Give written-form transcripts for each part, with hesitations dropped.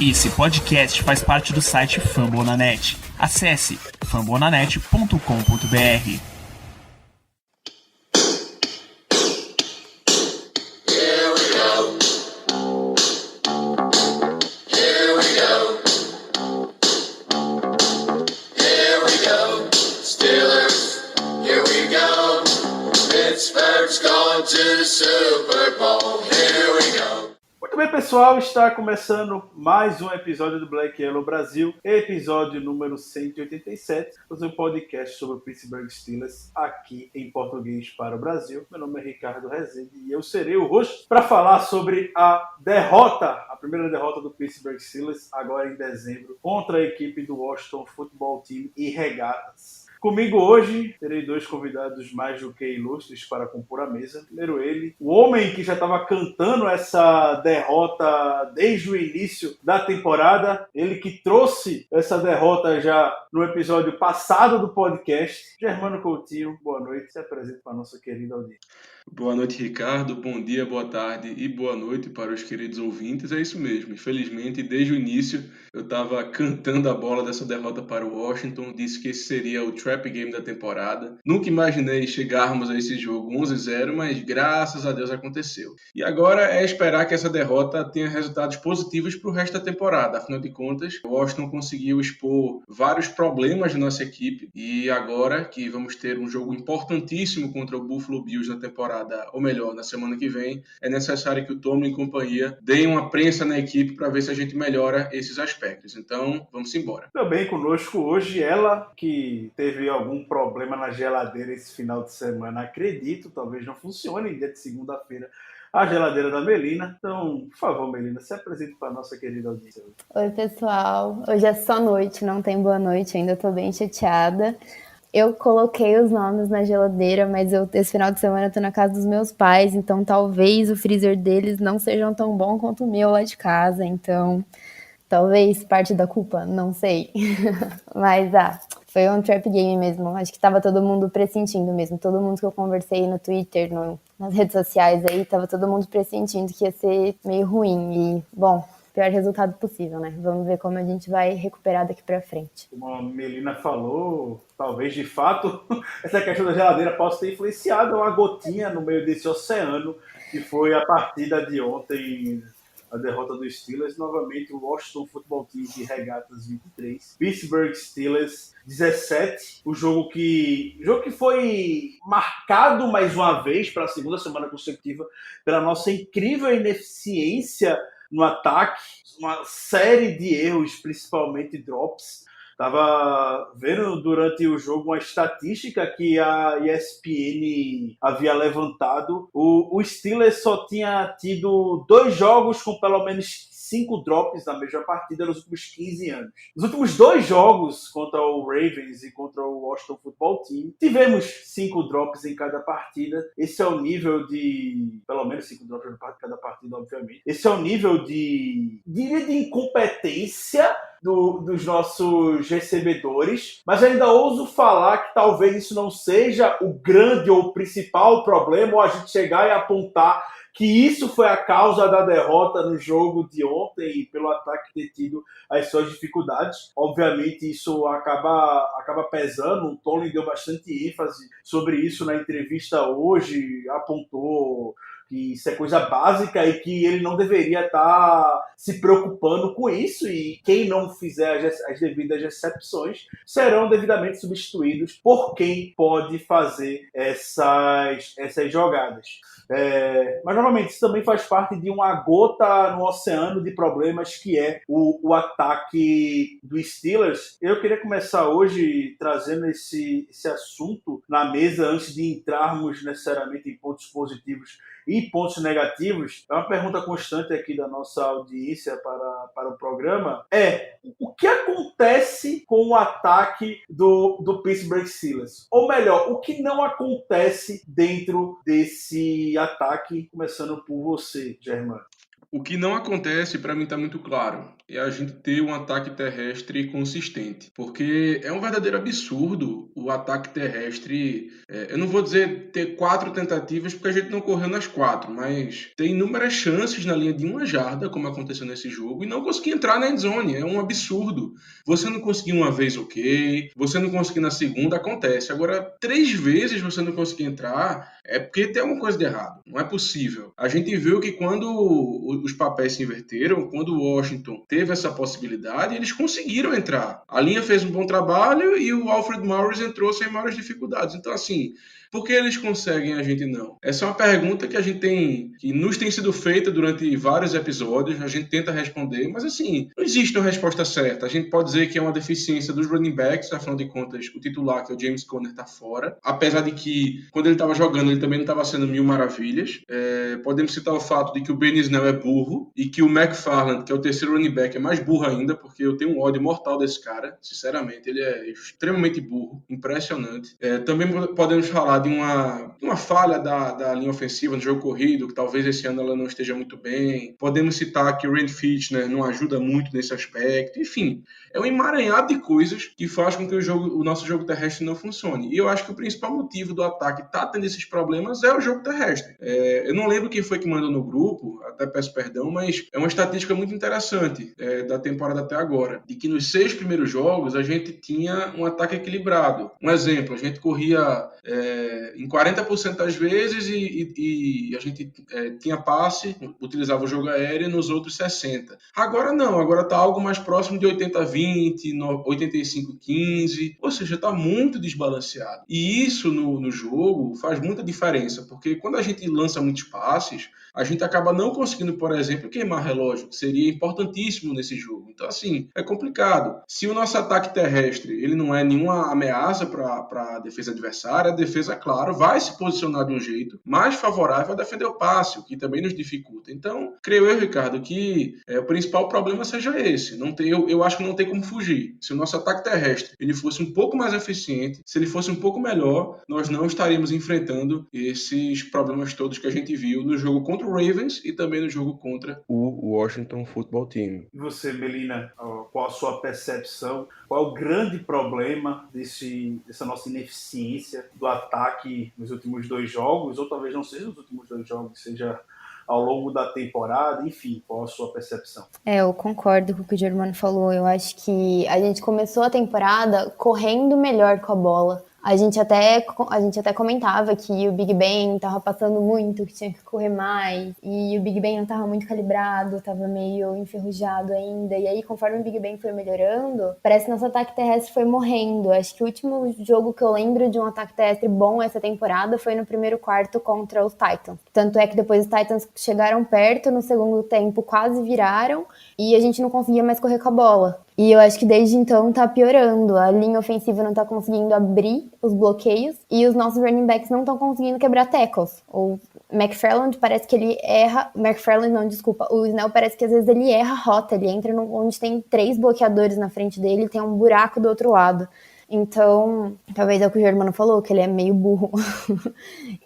Esse podcast faz parte do site Fambonanet. Acesse fambonanet.com.br. Muito bem, pessoal, está começando mais um episódio do Black Yellow Brasil, episódio número 187, um podcast sobre o Pittsburgh Steelers aqui em português para o Brasil. Meu nome é Ricardo Rezende e eu serei o host para falar sobre a primeira derrota do Pittsburgh Steelers, agora em dezembro, contra a equipe do Washington Football Team e Regatas. Comigo hoje, terei dois convidados mais do que ilustres para compor a mesa. Primeiro ele, o homem que já estava cantando essa derrota desde o início da temporada, ele que trouxe essa derrota já no episódio passado do podcast, Germano Coutinho. Boa noite, se apresente para a nossa querida audiência. Boa noite, Ricardo. Bom dia, boa tarde e boa noite para os queridos ouvintes. É isso mesmo. Infelizmente, desde o início, eu estava cantando a bola dessa derrota para o Washington. Disse que esse seria o trap game da temporada. Nunca imaginei chegarmos a esse jogo 11-0, mas graças a Deus aconteceu. E agora é esperar que essa derrota tenha resultados positivos para o resto da temporada. Afinal de contas, o Washington conseguiu expor vários problemas da nossa equipe. E agora que vamos ter um jogo importantíssimo contra o Buffalo Bills na temporada, ou melhor, na semana que vem, é necessário que o Tomlin e companhia deem uma prensa na equipe para ver se a gente melhora esses aspectos. Então, vamos embora. Também conosco hoje ela, que teve algum problema na geladeira esse final de semana, acredito, talvez não funcione dia de segunda-feira, a geladeira da Melina. Então, por favor, Melina, se apresente para a nossa querida audiência. Oi, pessoal. Hoje é só noite, não tem boa noite ainda, tô bem chateada. Eu coloquei os nomes na geladeira, mas esse final de semana eu tô na casa dos meus pais, então talvez o freezer deles não seja tão bom quanto o meu lá de casa, então talvez parte da culpa, não sei. Mas, foi um trap game mesmo, acho que tava todo mundo pressentindo mesmo, todo mundo que eu conversei no Twitter, nas redes sociais aí, tava todo mundo pressentindo que ia ser meio ruim e, bom, pior resultado possível, né? Vamos ver como a gente vai recuperar daqui pra frente. Como a Melina falou, talvez de fato essa questão da geladeira possa ter influenciado uma gotinha no meio desse oceano que foi a partida de ontem, a derrota dos Steelers. Novamente o Washington Football Team de Regatas 23, Pittsburgh Steelers 17. O jogo que foi marcado mais uma vez para a segunda semana consecutiva pela nossa incrível ineficiência no ataque, uma série de erros, principalmente drops. Estava vendo durante o jogo uma estatística que a ESPN havia levantado. O Steelers só tinha tido 2 jogos com pelo menos 5 drops na mesma partida nos últimos 15 anos. Nos últimos 2 jogos contra o Ravens e contra o Washington Football Team, tivemos 5 drops em cada partida. Esse é o nível de... pelo menos 5 drops em cada partida, obviamente. Esse é o nível de incompetência dos nossos recebedores, mas ainda ouso falar que talvez isso não seja o grande ou principal problema, ou a gente chegar e apontar que isso foi a causa da derrota no jogo de ontem, pelo ataque ter tido as suas dificuldades. Obviamente isso acaba pesando. O Tomlin deu bastante ênfase sobre isso na entrevista hoje, apontou que isso é coisa básica e que ele não deveria estar se preocupando com isso, e quem não fizer as devidas recepções serão devidamente substituídos por quem pode fazer essas jogadas. Mas, novamente, isso também faz parte de uma gota no oceano de problemas que é o ataque dos Steelers. Eu queria começar hoje trazendo esse assunto na mesa antes de entrarmos necessariamente em pontos positivos e pontos negativos. É uma pergunta constante aqui da nossa audiência para o programa. O que acontece com o ataque do Pittsburgh Steelers? Ou melhor, o que não acontece dentro desse ataque? Começando por você, Germano. O que não acontece, para mim está muito claro, é a gente ter um ataque terrestre consistente. Porque é um verdadeiro absurdo o ataque terrestre. Eu não vou dizer ter 4 tentativas, porque a gente não correu nas 4, mas tem inúmeras chances na linha de 1 jarda, como aconteceu nesse jogo, e não conseguir entrar na endzone. É um absurdo. Você não conseguir uma vez, ok. Você não conseguir na segunda, acontece. Agora, 3 vezes você não conseguir entrar, é porque tem alguma coisa de errado. Não é possível. A gente viu que quando os papéis se inverteram, quando o Washington teve essa possibilidade, eles conseguiram entrar. A linha fez um bom trabalho e o Alfred Morris entrou sem maiores dificuldades. Então, assim, por que eles conseguem e a gente não? Essa é uma pergunta que que nos tem sido feita durante vários episódios, a gente tenta responder, mas assim, não existe uma resposta certa. A gente pode dizer que é uma deficiência dos running backs, afinal de contas, o titular, que é o James Conner, está fora. Apesar de que, quando ele estava jogando, ele também não estava sendo mil maravilhas. Podemos citar o fato de que o Benny Snell é burro e que o McFarland, que é o terceiro running back, é mais burro ainda, porque eu tenho um ódio mortal desse cara, sinceramente. Ele é extremamente burro, impressionante. Também podemos falar de uma falha da linha ofensiva no jogo corrido, que talvez esse ano ela não esteja muito bem. Podemos citar que o Rand Fitchner não ajuda muito nesse aspecto. Enfim, é um emaranhado de coisas que faz com que o nosso jogo terrestre não funcione. E eu acho que o principal motivo do ataque estar tendo esses problemas é o jogo terrestre. Eu não lembro quem foi que mandou no grupo, até peço perdão, mas é uma estatística muito interessante da temporada até agora, de que nos 6 primeiros jogos a gente tinha um ataque equilibrado. Um exemplo, a gente corria em 40% das vezes e a gente tinha passe, utilizava o jogo aéreo nos outros 60%. Agora não, agora está algo mais próximo de 80-20, 85-15, ou seja, está muito desbalanceado. E isso no jogo faz muita diferença, porque quando a gente lança muitos passes, a gente acaba não conseguindo, por exemplo, queimar relógio, que seria importantíssimo nesse jogo. Então, assim, é complicado. Se o nosso ataque terrestre ele não é nenhuma ameaça para a defesa adversária, a defesa, claro, vai se posicionar de um jeito mais favorável a defender o passe, o que também nos dificulta. Então, creio eu, Ricardo, que o principal problema seja esse. Eu acho que não tem como fugir. Se o nosso ataque terrestre ele fosse um pouco mais eficiente, se ele fosse um pouco melhor, nós não estaríamos enfrentando esses problemas todos que a gente viu no jogo contra o Ravens e também no jogo contra o Washington Football Team. E você, Melina, qual a sua percepção? Qual é o grande problema dessa nossa ineficiência do ataque nos últimos 2 jogos? Ou talvez não seja nos últimos 2 jogos, seja ao longo da temporada, enfim, qual a sua percepção? Eu concordo com o que o Germano falou. Eu acho que a gente começou a temporada correndo melhor com a bola. A gente até comentava que o Big Ben tava passando muito, que tinha que correr mais, e o Big Ben não tava muito calibrado, tava meio enferrujado ainda. E aí, conforme o Big Ben foi melhorando, parece que nosso ataque terrestre foi morrendo. Acho que o último jogo que eu lembro de um ataque terrestre bom essa temporada foi no primeiro quarto contra os Titans. Tanto é que depois os Titans chegaram perto, no segundo tempo quase viraram, e a gente não conseguia mais correr com a bola. E eu acho que desde então tá piorando. A linha ofensiva não tá conseguindo abrir os bloqueios e os nossos running backs não estão conseguindo quebrar tackles. O McFarland parece que ele erra... McFarland não, desculpa. O Snell parece que às vezes ele erra a rota. Ele entra onde tem 3 bloqueadores na frente dele e tem um buraco do outro lado. Então, talvez é o que o Germano falou, que ele é meio burro.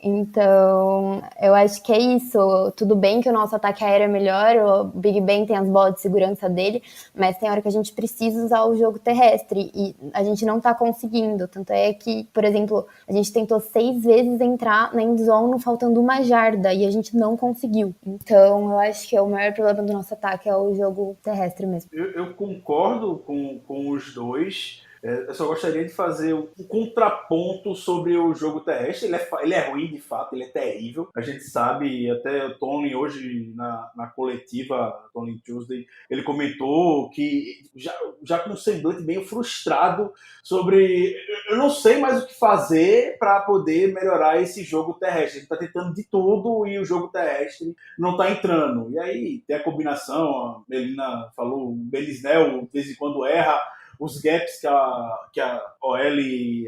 Então, eu acho que é isso. Tudo bem que o nosso ataque aéreo é melhor, o Big Ben tem as bolas de segurança dele, mas tem hora que a gente precisa usar o jogo terrestre e a gente não tá conseguindo. Tanto é que, por exemplo, a gente tentou 6 vezes entrar na endzone faltando 1 jarda e a gente não conseguiu. Então, eu acho que o maior problema do nosso ataque é o jogo terrestre mesmo. Eu concordo com os dois. Eu só gostaria de fazer um contraponto sobre o jogo terrestre. Ele é ruim, de fato, ele é terrível. A gente sabe, até o Tony hoje na coletiva, Tony Tuesday, ele comentou que já com um semblante meio frustrado sobre eu não sei mais o que fazer para poder melhorar esse jogo terrestre. A gente está tentando de tudo e o jogo terrestre não está entrando. E aí tem a combinação, a Melina falou, o Benny Snell de vez em quando erra os gaps que a OL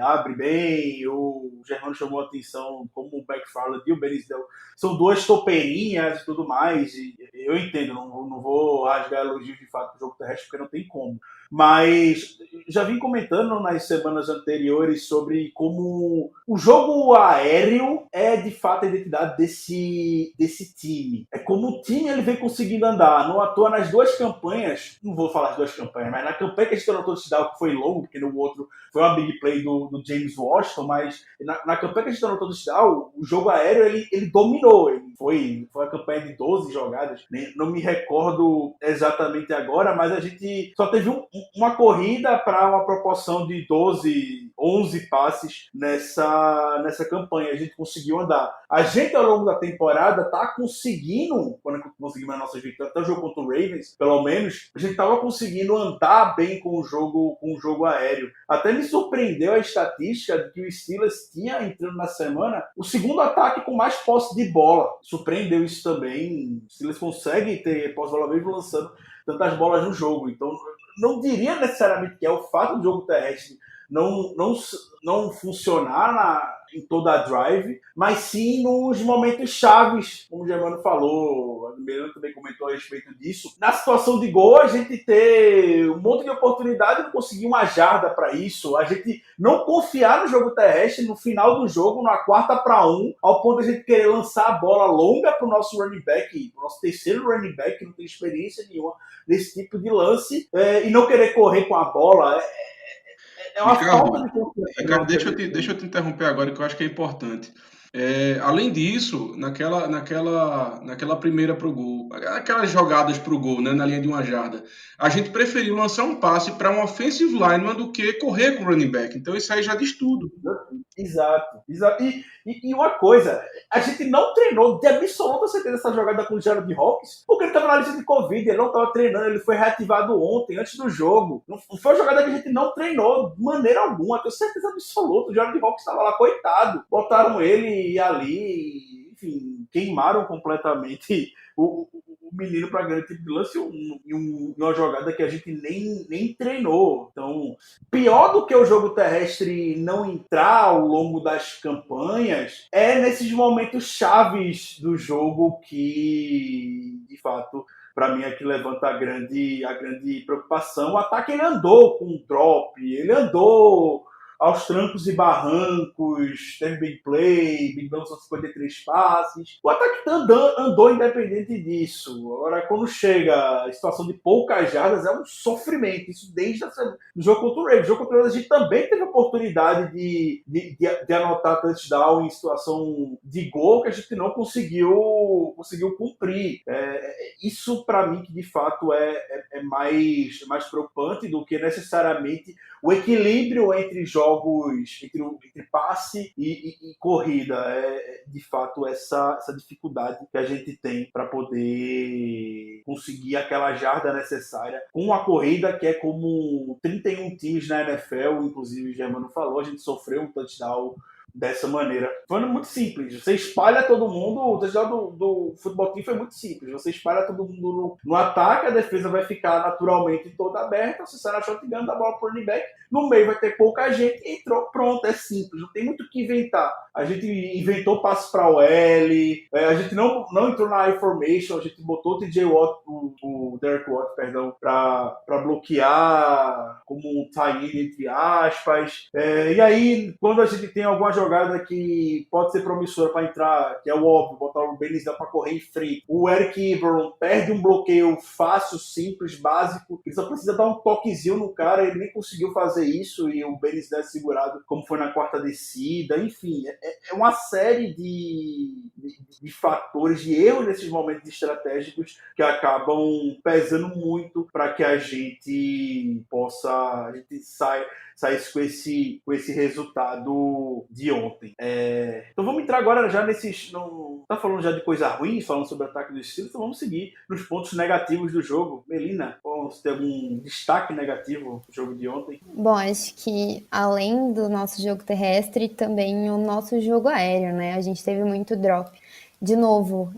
abre bem. O Germano chamou a atenção como o McFarland e o Benisdel são duas topeirinhas e tudo mais. E eu entendo, não vou rasgar elogios de fato pro jogo terrestre, porque não tem como. Mas já vim comentando nas semanas anteriores sobre como o jogo aéreo é de fato a identidade desse time. É como o time ele vem conseguindo andar. Não à toa nas duas campanhas, não vou falar as duas campanhas, mas na campanha que a gente tornou todo touchdown, que foi longo, porque no outro foi uma big play do James Washington, mas na campanha que a gente tornou todo touchdown, o jogo aéreo ele dominou. Foi uma campanha de 12 jogadas, não me recordo exatamente agora, mas a gente só teve uma corrida para uma proporção de 11 passes nessa campanha. A gente conseguiu andar. A gente, ao longo da temporada, está conseguindo, quando conseguimos as nossas vitórias, até o jogo contra o Ravens, pelo menos, a gente estava conseguindo andar bem com o jogo aéreo. Até me surpreendeu a estatística de que o Steelers tinha, entrando na semana, o segundo ataque com mais posse de bola. Surpreendeu isso também. O Steelers consegue ter posse de bola mesmo lançando tantas bolas no jogo. Então, não diria necessariamente que é o fato do jogo terrestre não funcionar em toda a drive, mas sim nos momentos chaves, como o Germano falou, a Miranda também comentou a respeito disso. Na situação de gol, a gente ter um monte de oportunidade e não conseguir uma jarda para isso, a gente não confiar no jogo terrestre no final do jogo, na 4-1, ao ponto de a gente querer lançar a bola longa para o nosso running back, para o nosso terceiro running back, que não tem experiência nenhuma nesse tipo de lance, e não querer correr com a bola. É uma falta de confiança. Ricardo, deixa eu te interromper agora, que eu acho que é importante. Além disso, naquela primeira pro gol, aquelas jogadas pro gol, né, na linha de uma jarda, a gente preferiu lançar um passe para um offensive lineman do que correr com o running back. Então isso aí já diz tudo. Exato. E uma coisa, a gente não treinou de absoluta certeza essa jogada com o Jared Hawkins, porque ele estava na lista de Covid, ele não estava treinando, ele foi reativado ontem, antes do jogo. Não foi uma jogada que a gente não treinou de maneira alguma, tenho certeza absoluta. O Jared Hawkins estava lá, coitado. Botaram ele ali, enfim, queimaram completamente o menino para grande tipo de lance em uma jogada que a gente nem treinou. Então, pior do que o jogo terrestre não entrar ao longo das campanhas é nesses momentos chaves do jogo que, de fato, para mim é que levanta a grande preocupação. O ataque ele andou com um drop, ele andou aos trancos e barrancos, teve big play, big play são 53 passes. O ataque andou independente disso. Agora, quando chega a situação de poucas jardas, é um sofrimento. Isso desde o jogo contra o Ravens. O jogo contra o Ravens, a gente também teve a oportunidade de anotar touchdown em situação de gol que a gente não conseguiu cumprir. Isso, para mim, que de fato é mais preocupante do que necessariamente o equilíbrio entre jogos, entre passe e corrida. De fato essa dificuldade que a gente tem para poder conseguir aquela jarda necessária com uma corrida que é como 31 times na NFL, inclusive o Germano falou, a gente sofreu um touchdown dessa maneira. Foi muito simples. Você espalha todo mundo, o touchdown do futebol team foi muito simples. Você espalha todo mundo no ataque, a defesa vai ficar naturalmente toda aberta, você sai na shotgun, dá a bola pro running back, no meio vai ter pouca gente, entrou, pronto, é simples, não tem muito o que inventar. A gente inventou passes para o L, a gente não entrou na I-formation, a gente botou o TJ Watt, o Derek Watt, perdão, para bloquear como um tie-in, entre aspas. E aí, quando a gente tem alguma jogada que pode ser promissora para entrar, que é o óbvio, botar o Benisdel para correr em frente, o Eric Ebron perde um bloqueio fácil, simples, básico, ele só precisa dar um toquezinho no cara, ele nem conseguiu fazer isso, e o Benisdel é segurado como foi na quarta descida, enfim, é uma série de fatores, de erros nesses momentos estratégicos que acabam pesando muito para que a gente saísse com esse resultado de ontem. Então vamos entrar agora já nesses... Não tá falando já de coisa ruim, falando sobre o ataque do Steelers, então vamos seguir nos pontos negativos do jogo. Melina, você tem algum destaque negativo do jogo de ontem? Bom, acho que além do nosso jogo terrestre, também o nosso jogo aéreo, né? A gente teve muito drop. de novo,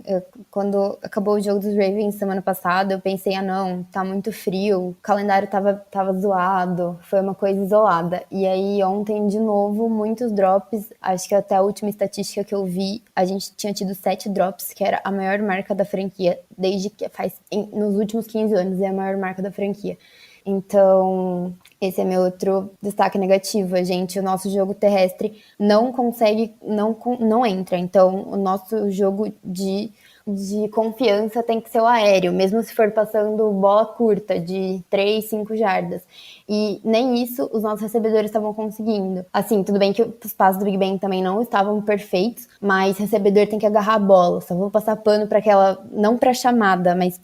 quando acabou o jogo dos Ravens semana passada, eu pensei, não, tá muito frio, o calendário tava zoado, foi uma coisa isolada. E aí ontem, de novo, muitos drops, acho que até a última estatística que eu vi, a gente tinha tido 7 drops, que era a maior marca da franquia, desde que nos últimos 15 anos, é a maior marca da franquia. Então, esse é meu outro destaque negativo, gente. O nosso jogo terrestre não consegue, não entra. Então, o nosso jogo de confiança tem que ser o aéreo, mesmo se for passando bola curta, de 3, 5 jardas. E nem isso os nossos recebedores estavam conseguindo. Assim, tudo bem que os passes do Big Ben também não estavam perfeitos, mas recebedor tem que agarrar a bola. Só vou passar pano para aquela, não para chamada, mas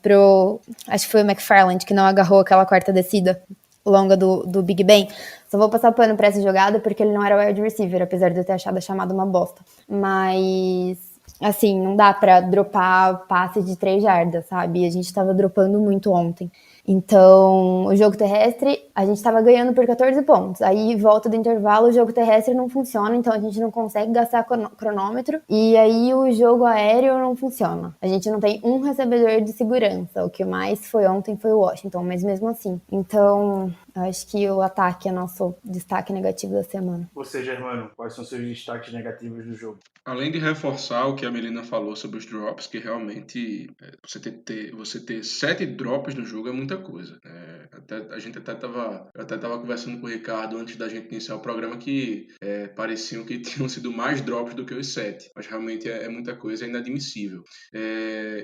acho que foi o McFarland que não agarrou aquela quarta descida longa do Big Ben. Só vou passar pano para essa jogada porque ele não era wide receiver, apesar de eu ter achado a chamada uma bosta. Mas assim, não dá pra dropar passe de 3 jardas, sabe? A gente tava dropando muito ontem. Então, o jogo terrestre, a gente tava ganhando por 14 pontos. Aí, volta do intervalo, o jogo terrestre não funciona, então a gente não consegue gastar cronômetro. E aí, o jogo aéreo não funciona. A gente não tem um recebedor de segurança. O que mais foi ontem foi o Washington, mas mesmo assim. Então, eu acho que o ataque é nosso destaque negativo da semana. Você, Germano, quais são seus destaques negativos do jogo? Além de reforçar o que a Melina falou sobre os drops, que realmente você ter 7 drops no jogo é muita coisa. Eu até tava conversando com o Ricardo antes da gente iniciar o programa que pareciam que tinham sido mais drops do que os 7, mas realmente é muita coisa, é inadmissível.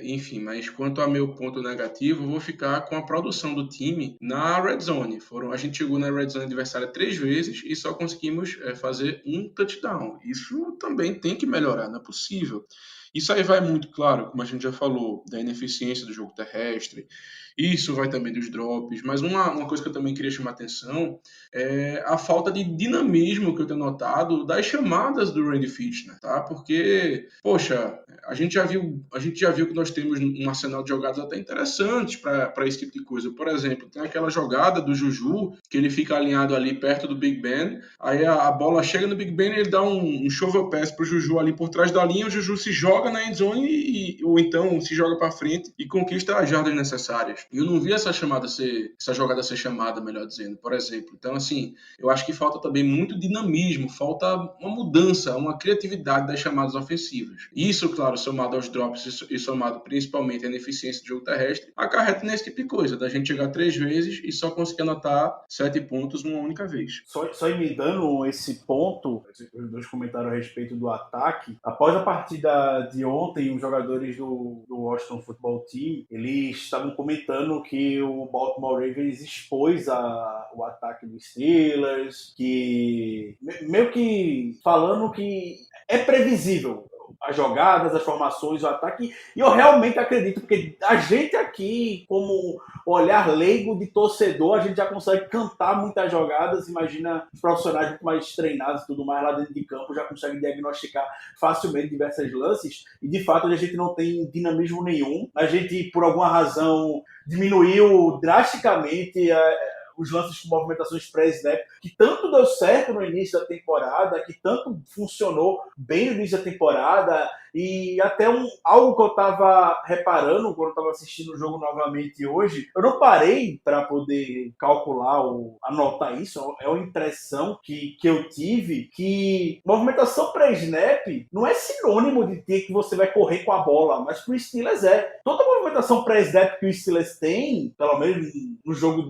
Enfim, mas quanto a meu ponto negativo, eu vou ficar com a produção do time na Red Zone. A gente chegou na Red Zone adversária 3 vezes e só conseguimos fazer um touchdown. Isso também tem que melhorar, não é possível. Isso aí vai muito, claro, como a gente já falou, da ineficiência do jogo terrestre. Isso vai também dos drops. Mas uma coisa que eu também queria chamar a atenção é a falta de dinamismo que eu tenho notado das chamadas do Randy Fitchner, tá? Porque, poxa, a gente já viu que nós temos um arsenal de jogadas até interessantes para esse tipo de coisa. Por exemplo, tem aquela jogada do Juju, que ele fica alinhado ali perto do Big Ben, aí a bola chega no Big Ben e ele dá um shovel pass pro Juju ali por trás da linha, o Juju se joga na endzone ou então se joga para frente e conquista as jardas necessárias. E eu não vi essa jogada ser chamada, melhor dizendo, por exemplo. Então, assim, eu acho que falta também muito dinamismo, falta uma mudança, uma criatividade das chamadas ofensivas. Isso, claro, somado aos drops e somado principalmente à ineficiência do jogo terrestre, acarreta nesse tipo de coisa, da gente chegar 3 vezes e só conseguir anotar 7 pontos uma única vez. Só emendando esse ponto, os dois comentários a respeito do ataque. Após a partida de ontem, os jogadores do Washington Football Team, eles estavam comentando que o Baltimore Ravens expôs o ataque dos Steelers, que meio que falando que é previsível as jogadas, as formações, o ataque, e eu realmente acredito, porque a gente aqui, como olhar leigo de torcedor, a gente já consegue cantar muitas jogadas, imagina os profissionais muito mais treinados e tudo mais lá dentro de campo, já conseguem diagnosticar facilmente diversos lances, e de fato a gente não tem dinamismo nenhum, a gente, por alguma razão, diminuiu drasticamente os lances com movimentações pré-snap, que tanto deu certo no início da temporada, que tanto funcionou bem no início da temporada, e até algo que eu estava reparando quando eu estava assistindo o jogo novamente hoje, eu não parei para poder calcular ou anotar isso, é uma impressão que eu tive, que movimentação pré-snap não é sinônimo de ter que você vai correr com a bola, mas pro Steelers é. Toda movimentação pré-snap que o Steelers tem, pelo menos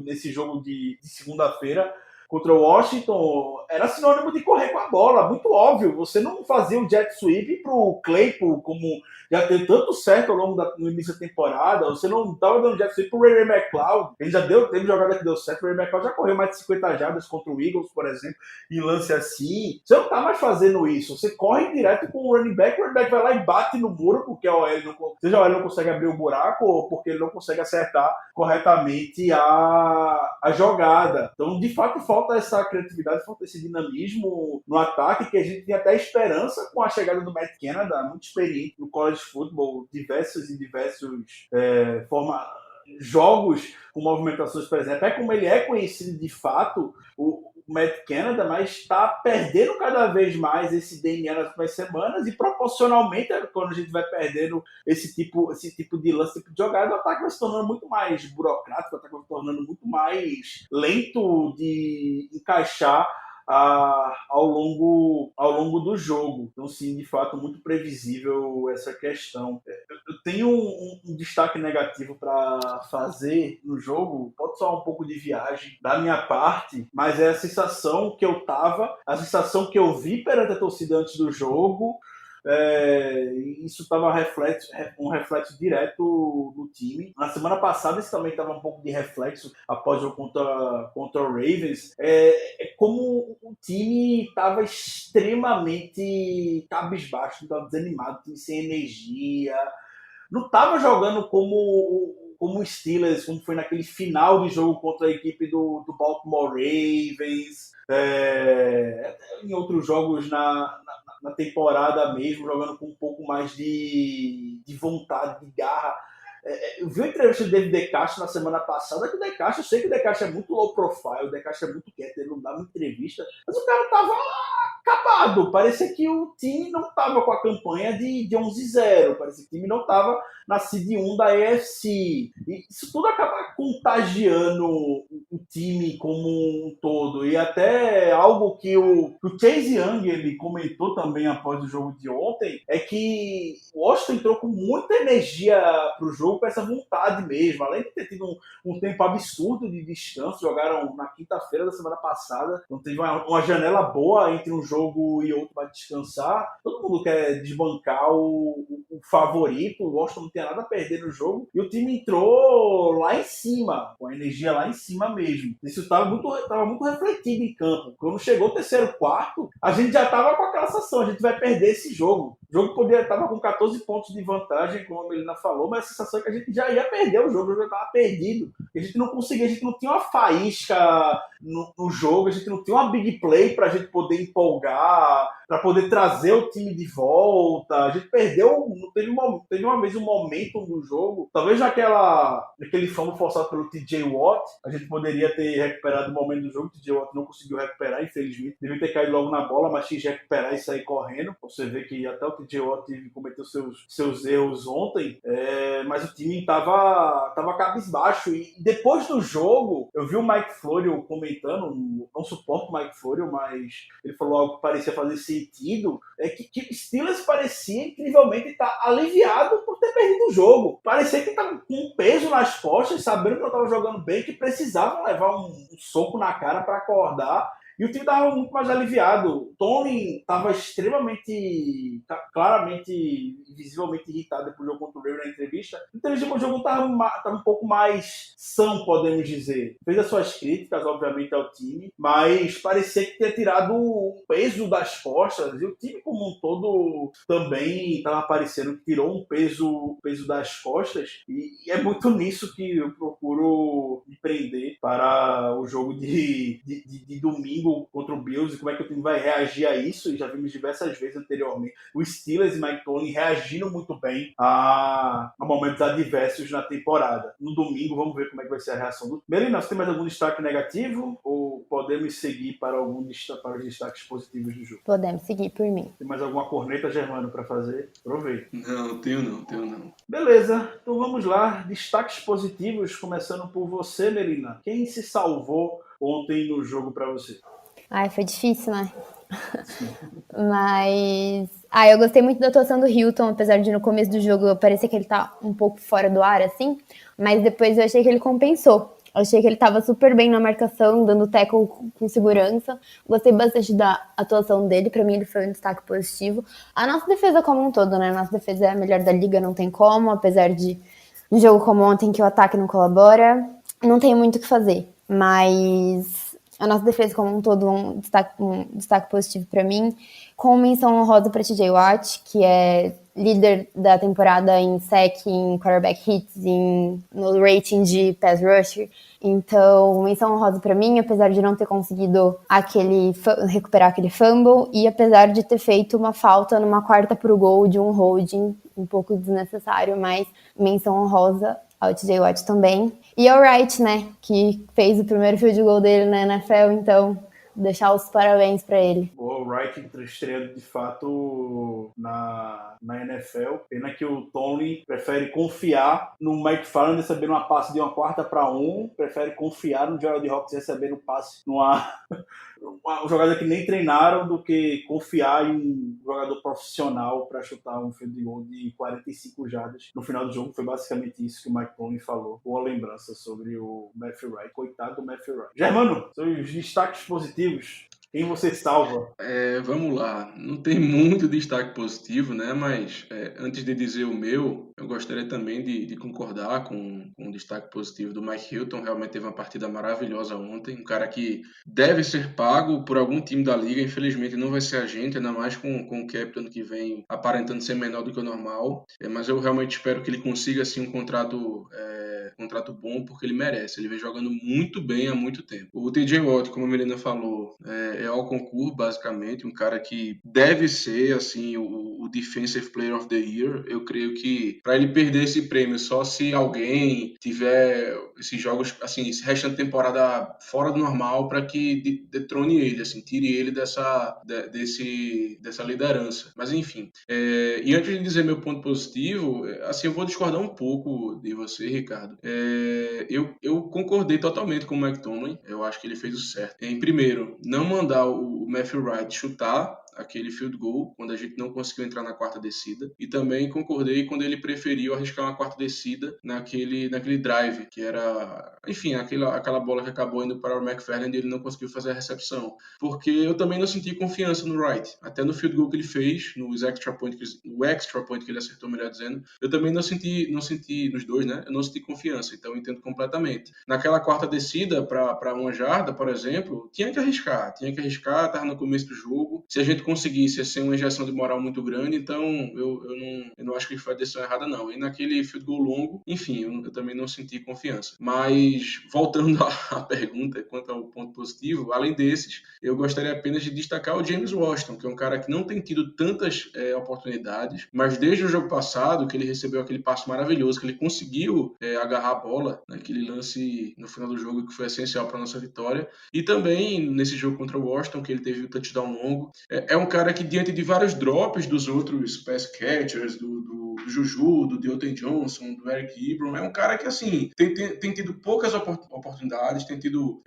nesse jogo de segunda-feira contra o Washington, era sinônimo de correr com a bola, muito óbvio. Você não fazia o jet sweep pro Claypool, como já deu tanto certo ao longo no início da temporada, você não estava dando jet sweep pro Ray McCloud, ele já teve jogada que deu certo, o Ray McCloud já correu mais de 50 jardas contra o Eagles, por exemplo, em lance assim. Você não está mais fazendo isso, você corre direto com o running back vai lá e bate no muro, porque seja a OL não consegue abrir o buraco, ou porque ele não consegue acertar corretamente a jogada. Então, de fato, falta essa criatividade, falta esse dinamismo no ataque, que a gente tem até esperança com a chegada do Matt Canada, muito experiente no college football, diversos jogos com movimentações, por exemplo. É como ele é conhecido de fato, Matt Canada, mas está perdendo cada vez mais esse DNA nas últimas semanas e proporcionalmente, quando a gente vai perdendo esse tipo de lance, esse tipo de jogada, o ataque vai se tornando muito mais burocrático, o ataque vai se tornando muito mais lento de encaixar ao longo do jogo. Então, sim, de fato, muito previsível essa questão. Eu tenho um destaque negativo para fazer no jogo, pode soar um pouco de viagem da minha parte, mas é a sensação que eu tava, a sensação que eu vi perante a torcida antes do jogo. Isso estava um reflexo direto no time. Na semana passada isso também estava um pouco de reflexo após o jogo contra o Ravens. Como o time estava extremamente cabisbaixo, estava desanimado, time sem energia, não estava jogando como o Steelers, como foi naquele final de jogo contra a equipe do Baltimore Ravens, em outros jogos na temporada mesmo, jogando com um pouco mais de vontade, de garra. Eu vi a entrevista do David DeCastro na semana passada, que o DeCastro, eu sei que o DeCastro é muito low profile, o DeCastro é muito quieto, ele não dá uma entrevista, mas o cara tava acabado, parecia que o time não tava com a campanha de 11-0, parecia que o time não tava na seed 1 da AFC, e isso tudo acaba contagiando o time como um todo, e até algo que o Chase Young ele comentou também após o jogo de ontem, é que o Washington entrou com muita energia pro jogo, com essa vontade mesmo, além de ter tido um tempo absurdo de descanso, jogaram na quinta-feira da semana passada, então teve uma janela boa entre um jogo e outro para descansar, todo mundo quer desbancar o favorito, o Washington não tem nada a perder no jogo, e o time entrou lá em cima, com a energia lá em cima mesmo. Isso estava muito refletido em campo. Quando chegou o terceiro quarto, a gente já estava com aquela sensação, a gente vai perder esse jogo. O jogo estava com 14 pontos de vantagem, como a Melina falou, mas a sensação é que a gente já ia perder o jogo já estava perdido. A gente não conseguia, a gente não tinha uma faísca no jogo, a gente não tinha uma big play para a gente poder empolgar, para poder trazer o time de volta. A gente perdeu, teve uma vez um momento no jogo, talvez naquele fumble forçado pelo TJ Watt, a gente poderia ter recuperado o momento do jogo, o TJ Watt não conseguiu recuperar, infelizmente. Devia ter caído logo na bola, mas tinha que recuperar e sair correndo. Você vê que até o TJ Watt cometeu seus erros ontem, mas o time estava cabisbaixo. E depois do jogo, eu vi o Mike Florio comentando, não suporto o Mike Florio, mas ele falou algo que parecia fazer sentido, que o Steelers parecia incrivelmente estar aliviado por ter perdido o jogo. Parecia que estava com um peso nas costas, sabendo que eu estava jogando bem, que precisavam levar um soco na cara para acordar. E o time estava muito mais aliviado. O Tony estava claramente, visivelmente irritado depois do jogo contra o Ravens na entrevista. Então, o jogo estava um pouco mais são, podemos dizer. Fez as suas críticas, obviamente, ao time, mas parecia que tinha tirado o peso das costas. E o time, como um todo, também estava parecendo que tirou um peso das costas. E é muito nisso que eu procuro me prender para o jogo de domingo contra o Bills e como é que o time vai reagir a isso, e já vimos diversas vezes anteriormente o Steelers e Mike Tomlin reagindo muito bem a momentos adversos na temporada. No domingo vamos ver como é que vai ser a reação do Melina. Você tem mais algum destaque negativo ou podemos seguir para os destaques positivos do jogo? Podemos seguir por mim. Tem mais alguma corneta, Germano, para fazer? Aproveita. Não, tenho não. Beleza, então vamos lá, destaques positivos, começando por você, Melina. Quem se salvou ontem no jogo para você? Ai, foi difícil, né? Mas... eu gostei muito da atuação do Hilton, apesar de no começo do jogo parecer que ele tá um pouco fora do ar, assim. Mas depois eu achei que ele compensou. Eu achei que ele tava super bem na marcação, dando tackle com segurança. Gostei bastante da atuação dele. Pra mim, ele foi um destaque positivo. A nossa defesa como um todo, né? A nossa defesa é a melhor da liga, não tem como. Apesar de um jogo como ontem que o ataque não colabora. Não tem muito o que fazer. Mas... a nossa defesa como um todo, um destaque positivo para mim, com menção honrosa para TJ Watt, que é líder da temporada em sack, em quarterback hits, no rating de pass rusher. Então, menção honrosa para mim, apesar de não ter conseguido recuperar aquele fumble e apesar de ter feito uma falta numa quarta pro gol de um holding um pouco desnecessário, mas menção honrosa ao TJ Watt também. E ao Wright, né, que fez o primeiro field goal dele na NFL, então deixar os parabéns para ele. O Wright estreando de fato na NFL. Pena que o Tony prefere confiar no McFarland recebendo uma passe de uma 4-1, prefere confiar no Gerald Hawkins recebendo um passe numa jogada que nem treinaram, do que confiar em um jogador profissional para chutar um field goal de 45 jardas no final do jogo. Foi basicamente isso que o Mike Tony falou. Boa lembrança sobre o Matthew Wright. Coitado do Matthew Wright. Germano, seus destaques positivos. Quem você salva? Vamos lá. Não tem muito destaque positivo, né? Mas antes de dizer o meu, eu gostaria também de concordar com o destaque positivo do Mike Hilton. Realmente teve uma partida maravilhosa ontem. Um cara que deve ser pago por algum time da liga. Infelizmente não vai ser a gente, ainda mais com o cap ano que vem aparentando ser menor do que o normal. Mas eu realmente espero que ele consiga assim, um contrato bom, porque ele merece. Ele vem jogando muito bem há muito tempo. O TJ Watt, como a Melina falou, é ao concurso, basicamente, um cara que deve ser assim o Defensive Player of the Year. Eu creio que para ele perder esse prêmio só se alguém tiver esses jogos, assim, esse restante de temporada fora do normal, para que detrone ele, assim, tire ele dessa liderança. Mas enfim, e antes de dizer meu ponto positivo, assim, eu vou discordar um pouco de você, Ricardo. Eu concordei totalmente com o McTominay. Eu acho que ele fez o certo. Em primeiro, não mandar o Matthew Wright chutar aquele field goal quando a gente não conseguiu entrar na quarta descida, e também concordei quando ele preferiu arriscar uma quarta descida naquele drive, que era, enfim, aquela bola que acabou indo para o McFarland e ele não conseguiu fazer a recepção, porque eu também não senti confiança no Wright, até no field goal que ele fez, no extra point que ele acertou, melhor dizendo, eu também não senti nos dois, né, eu não senti confiança, então eu entendo completamente. Naquela quarta descida para 1 jarda, por exemplo, tinha que arriscar, estava no começo do jogo, se a gente conseguisse ser uma injeção de moral muito grande, então eu não acho que foi a decisão errada, não. E naquele field goal longo, enfim, eu também não senti confiança. Mas, voltando à pergunta, quanto ao ponto positivo, além desses, eu gostaria apenas de destacar o James Washington, que é um cara que não tem tido tantas oportunidades, mas desde o jogo passado, que ele recebeu aquele passe maravilhoso, que ele conseguiu agarrar a bola, naquele lance no final do jogo, que foi essencial para a nossa vitória, e também nesse jogo contra o Washington, que ele teve o touchdown longo, é um cara que, diante de vários drops dos outros pass catchers, do Juju, do Deontay Johnson, do Eric Ebron, é um cara que, assim, tem tido poucas oportunidades, tem tido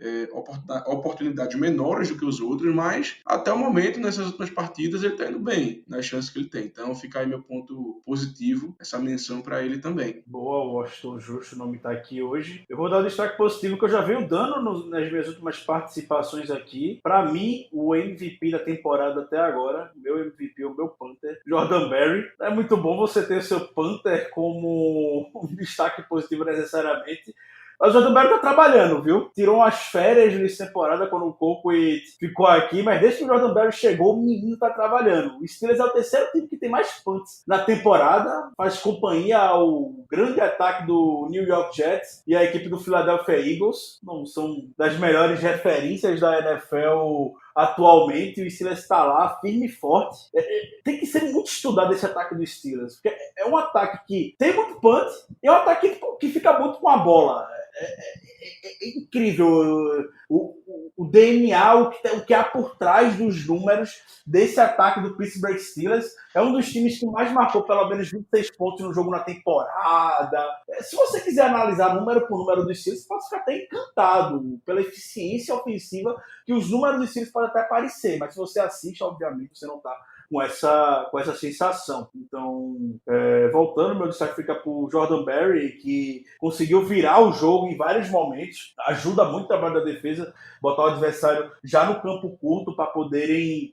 oportunidades menores do que os outros, mas até o momento, nessas últimas partidas, ele tá indo bem nas chances que ele tem. Então fica aí meu ponto positivo, essa menção para ele também. Boa, Washington Justo, o nome tá aqui hoje. Eu vou dar o destaque positivo que eu já venho dando nas minhas últimas participações aqui. Para mim, o MVP da temporada até agora, meu MVP, o meu Panther, Jordan Berry. É muito bom você ter o seu Panther como um destaque positivo necessariamente. Mas o Jordan Berry tá trabalhando, viu? Tirou umas férias nessa temporada quando o Colquitt ficou aqui, mas desde que o Jordan Berry chegou, o menino tá trabalhando. O Steelers é o terceiro time que tem mais punts na temporada, faz companhia ao grande ataque do New York Jets e a equipe do Philadelphia Eagles. Não são das melhores referências da NFL atualmente. O Steelers está lá, firme e forte. Tem que ser muito estudado esse ataque do Steelers, porque é um ataque que tem muito punt e é um ataque que fica muito com a bola. É incrível o DNA, o que há por trás dos números desse ataque do Pittsburgh Steelers. É um dos times que mais marcou pelo menos 26 pontos no jogo na temporada. Se você quiser analisar número por número dos Steelers, você pode ficar até encantado pela eficiência ofensiva que os números dos Steelers podem até parecer, mas se você assiste, obviamente, você não está com essa sensação. Então, voltando, meu destaque fica para o Jordan Berry, que conseguiu virar o jogo em vários momentos, ajuda muito o trabalho da defesa, botar o adversário já no campo curto para poderem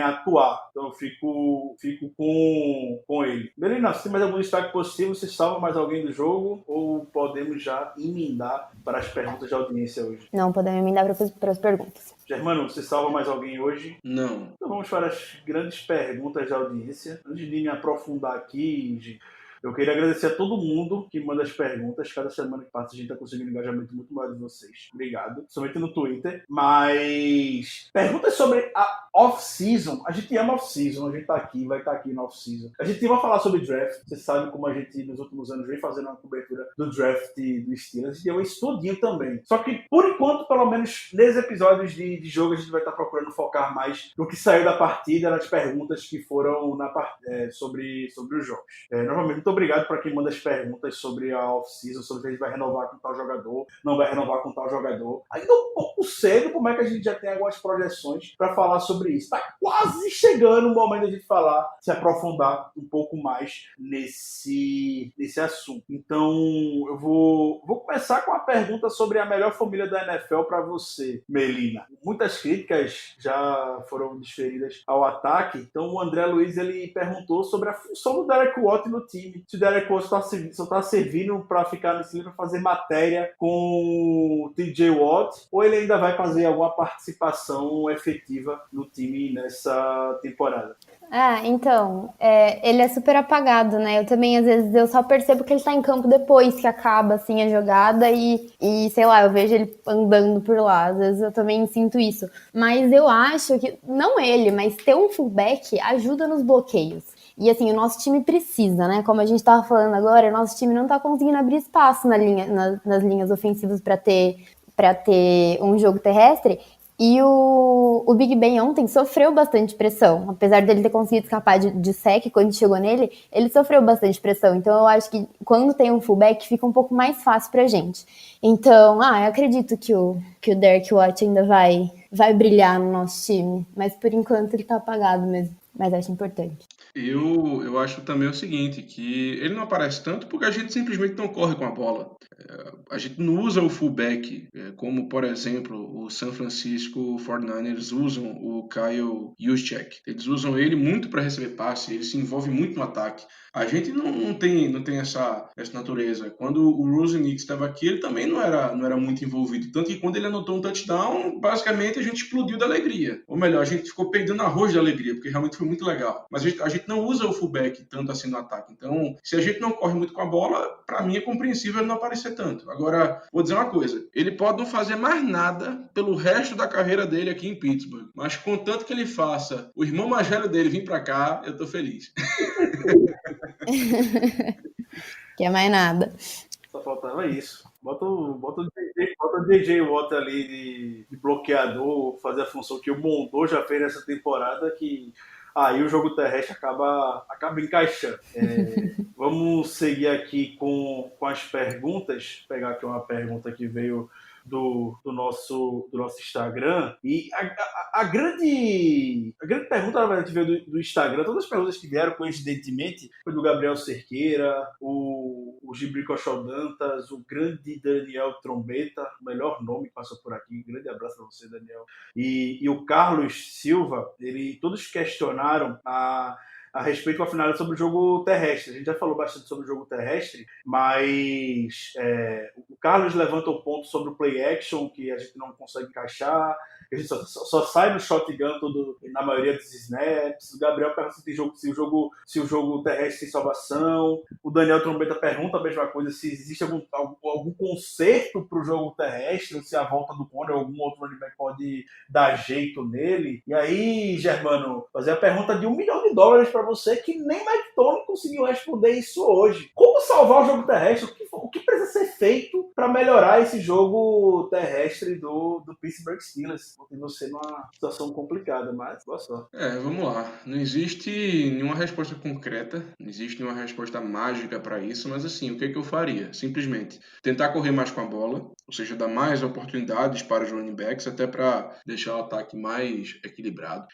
atuar. Então, eu fico com ele. Beleza, se tem mais algum destaque positivo, você salva mais alguém do jogo ou podemos já emendar para as perguntas de audiência hoje? Não, podemos emendar para as perguntas. Germano, você salva mais alguém hoje? Não. Então vamos para as grandes perguntas da audiência. Antes de me aprofundar aqui, Eu queria agradecer a todo mundo que manda as perguntas. Cada semana que passa a gente está conseguindo um engajamento muito maior de vocês. Obrigado. Somente no Twitter. Mas perguntas sobre a off-season. A gente ama off-season. A gente tá aqui, vai estar aqui na off-season. A gente vai falar sobre draft. Você sabe como a gente, nos últimos anos, vem fazendo uma cobertura do draft do Steelers. A gente deu um estudinho também. Só que, por enquanto, pelo menos nesses episódios de jogo, a gente vai estar procurando focar mais no que saiu da partida, nas perguntas que foram sobre os jogos. Novamente, muito obrigado para quem manda as perguntas sobre a off-season, sobre se a gente vai renovar com tal jogador, não vai renovar com tal jogador. Ainda um pouco cedo, como é que a gente já tem algumas projeções para falar sobre isso. Está quase chegando o momento de a gente falar, se aprofundar um pouco mais nesse assunto. Então, eu vou começar com a pergunta sobre a melhor família da NFL para você, Melina. Muitas críticas já foram desferidas ao ataque. Então, o André Luiz ele perguntou sobre a função do Derek Watt no time. Se o Derek Watt só está servindo para ficar nesse livro, para fazer matéria com o TJ Watt, ou ele ainda vai fazer alguma participação efetiva no time nessa temporada? Então, ele é super apagado, né? Eu também, às vezes, eu só percebo que ele tá em campo depois que acaba, assim, a jogada e sei lá, eu vejo ele andando por lá. Às vezes eu também sinto isso. Mas eu acho que, não ele, mas ter um fullback ajuda nos bloqueios. E assim, o nosso time precisa, né? Como a gente tava falando agora, o nosso time não tá conseguindo abrir espaço nas linhas ofensivas para ter um jogo terrestre. E o Big Ben ontem sofreu bastante pressão. Apesar dele ter conseguido escapar de sec quando chegou nele, ele sofreu bastante pressão. Então eu acho que quando tem um fullback fica um pouco mais fácil pra gente. Então, eu acredito que o Derek Watt ainda vai brilhar no nosso time. Mas por enquanto ele tá apagado mesmo. Mas acho importante. Eu acho também o seguinte, que ele não aparece tanto porque a gente simplesmente não corre com a bola. A gente não usa o fullback, como, por exemplo, o San Francisco 49ers usam o Kyle Juszczyk. Eles usam ele muito para receber passe, ele se envolve muito no ataque. A gente não tem essa natureza. Quando o Rosen estava aqui, ele também não era muito envolvido. Tanto que quando ele anotou um touchdown, basicamente a gente explodiu da alegria. Ou melhor, a gente ficou peidando arroz de alegria, porque realmente foi muito legal. Mas a gente não usa o fullback tanto assim no ataque. Então, se a gente não corre muito com a bola, para mim é compreensível ele não aparecer tanto. Agora, vou dizer uma coisa. Ele pode não fazer mais nada pelo resto da carreira dele aqui em Pittsburgh. Mas contanto que ele faça o irmão mais velho dele vir para cá, eu tô feliz. Quer mais nada. Só faltava isso. Bota o DJ Watt ali de bloqueador, fazer a função que o Mondô já fez nessa temporada, que aí o jogo terrestre acaba encaixando. Vamos seguir aqui com as perguntas. Vou pegar aqui uma pergunta que veio do nosso Instagram. E a grande pergunta, na verdade, veio do Instagram. Todas as perguntas que vieram, coincidentemente, foi do Gabriel Cerqueira, o Gibrico Dantas, o grande Daniel Trombeta, o melhor nome que passou por aqui. Grande abraço para você, Daniel. E o Carlos Silva, todos questionaram a respeito com a finalidade sobre o jogo terrestre. A gente já falou bastante sobre o jogo terrestre, mas o Carlos levanta o ponto sobre o play action, que a gente não consegue encaixar, que a gente só sai no shotgun na maioria dos snaps. O Gabriel pergunta se o jogo terrestre tem salvação. O Daniel Trombeta pergunta a mesma coisa, se existe algum conserto para o jogo terrestre, ou se a volta do Conner ou algum outro running back pode dar jeito nele. E aí, Germano, fazer a pergunta de $1 milhão para você, que nem Mike Tomlin conseguiu responder isso hoje. Como salvar o jogo terrestre? O que precisa ser feito para melhorar esse jogo terrestre do Pittsburgh Steelers? Porque você numa situação complicada, mas boa sorte. Vamos lá. Não existe nenhuma resposta concreta, não existe nenhuma resposta mágica para isso, mas assim, o que eu faria? Simplesmente tentar correr mais com a bola, ou seja, dar mais oportunidades para os running backs, até para deixar o ataque mais equilibrado.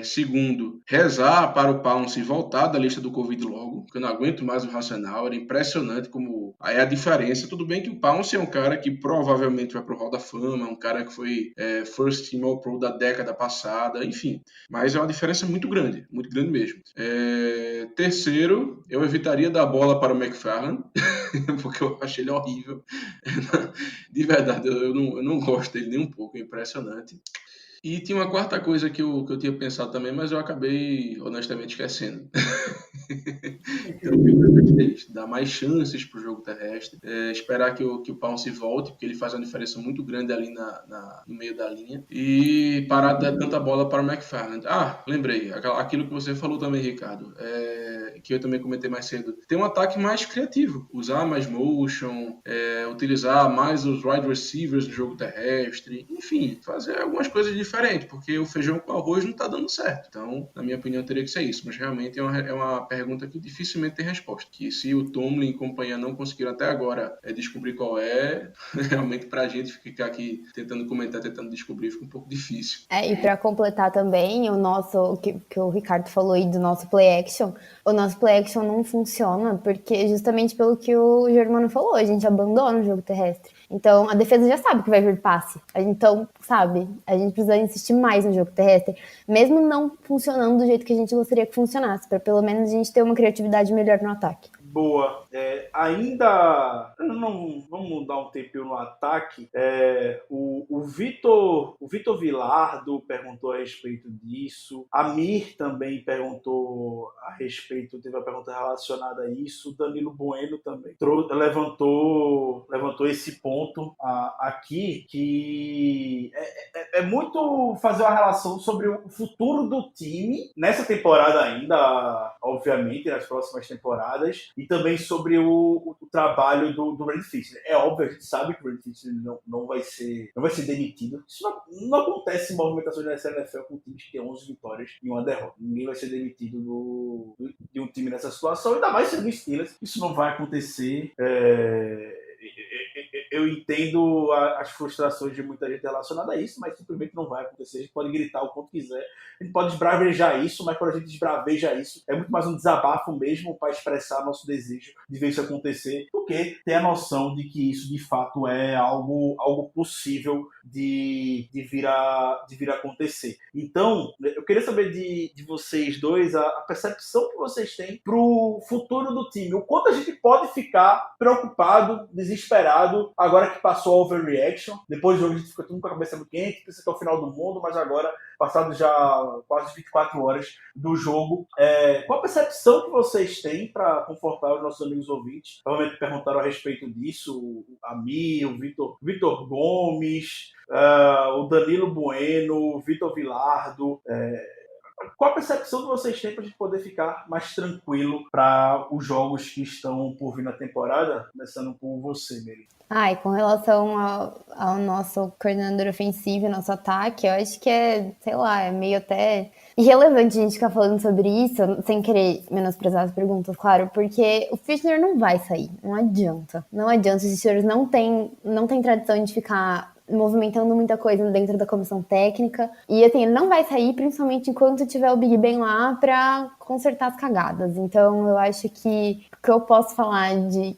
Segundo, rezar para o Pounce voltar da lista do Covid logo, porque eu não aguento mais o racional. Era impressionante como aí a diferença. Tudo bem que o Pounce é um cara que provavelmente vai pro Hall da Fama, um cara que foi First Team All-Pro da década passada, enfim. Mas é uma diferença muito grande mesmo. Terceiro, eu evitaria dar bola para o McFarland, porque eu achei ele horrível. De verdade, eu não gosto dele nem um pouco, é impressionante. E tinha uma quarta coisa que eu tinha pensado também, mas eu acabei honestamente esquecendo. Então, é isso, dar mais chances para o jogo terrestre, esperar que o Pounce volte, porque ele faz uma diferença muito grande ali no meio da linha, e parar de dar tanta bola para o McFarland. Lembrei, aquilo que você falou também, Ricardo, que eu também comentei mais cedo. Tem um ataque mais criativo, usar mais motion, utilizar mais os wide receivers do jogo terrestre, enfim, fazer algumas coisas diferentes, porque o feijão com arroz não está dando certo. Então, na minha opinião, teria que ser isso, mas realmente é uma pergunta que dificilmente tem resposta, que se o Tomlin e companhia não conseguiram até agora descobrir qual realmente pra gente ficar aqui tentando comentar, tentando descobrir, fica um pouco difícil. E para completar também, o que o Ricardo falou aí do nosso play action, o nosso play action não funciona porque justamente pelo que o Germano falou, a gente abandona o jogo terrestre. Então, a defesa já sabe que vai vir passe. Então, sabe, a gente precisa insistir mais no jogo terrestre, mesmo não funcionando do jeito que a gente gostaria que funcionasse, para pelo menos a gente ter uma criatividade melhor no ataque. Boa. Ainda vamos dar um tempinho no ataque. O Vitor Vilardo perguntou a respeito disso. A Mir também perguntou a respeito, teve uma pergunta relacionada a isso. O Danilo Bueno também levantou esse ponto aqui, que é muito fazer uma relação sobre o futuro do time nessa temporada ainda, obviamente, nas próximas temporadas, e também sobre o trabalho do Brandon Fitzner. É óbvio, a gente sabe que o Brandon Fitzner não vai ser demitido. Isso não acontece em movimentações da NFL com times que tem 11 vitórias e uma derrota. Ninguém vai ser demitido de um time nessa situação, ainda mais sendo Steelers. Isso não vai acontecer. Eu entendo as frustrações de muita gente relacionada a isso, mas simplesmente não vai acontecer. A gente pode gritar o quanto quiser, a gente pode esbravejar isso, mas quando a gente esbraveja isso, é muito mais um desabafo mesmo para expressar nosso desejo de ver isso acontecer, do que ter a noção de que isso de fato é algo possível de vir a acontecer. Então, eu queria saber de vocês dois a percepção que vocês têm para o futuro do time. O quanto a gente pode ficar preocupado, desesperado, agora que passou a overreaction. Depois do jogo a gente fica tudo com a cabeça muito quente, pensa que é o final do mundo, mas agora, passado já quase 24 horas do jogo, qual a percepção que vocês têm para confortar os nossos amigos ouvintes? Provavelmente perguntaram a respeito disso, a mim, o Vitor Gomes, o Danilo Bueno, o Vitor Vilardo. Qual a percepção que vocês têm para a gente poder ficar mais tranquilo para os jogos que estão por vir na temporada? Começando por você, Mary. E com relação ao nosso coordenador ofensivo e nosso ataque, eu acho que é meio até irrelevante a gente ficar falando sobre isso, sem querer menosprezar as perguntas, claro, porque o Fitzner não vai sair, não adianta. Não adianta, os Steelers não tem tradição de ficar movimentando muita coisa dentro da comissão técnica, e assim, ele não vai sair, principalmente enquanto tiver o Big Ben lá pra consertar as cagadas. Então eu acho que o que eu posso falar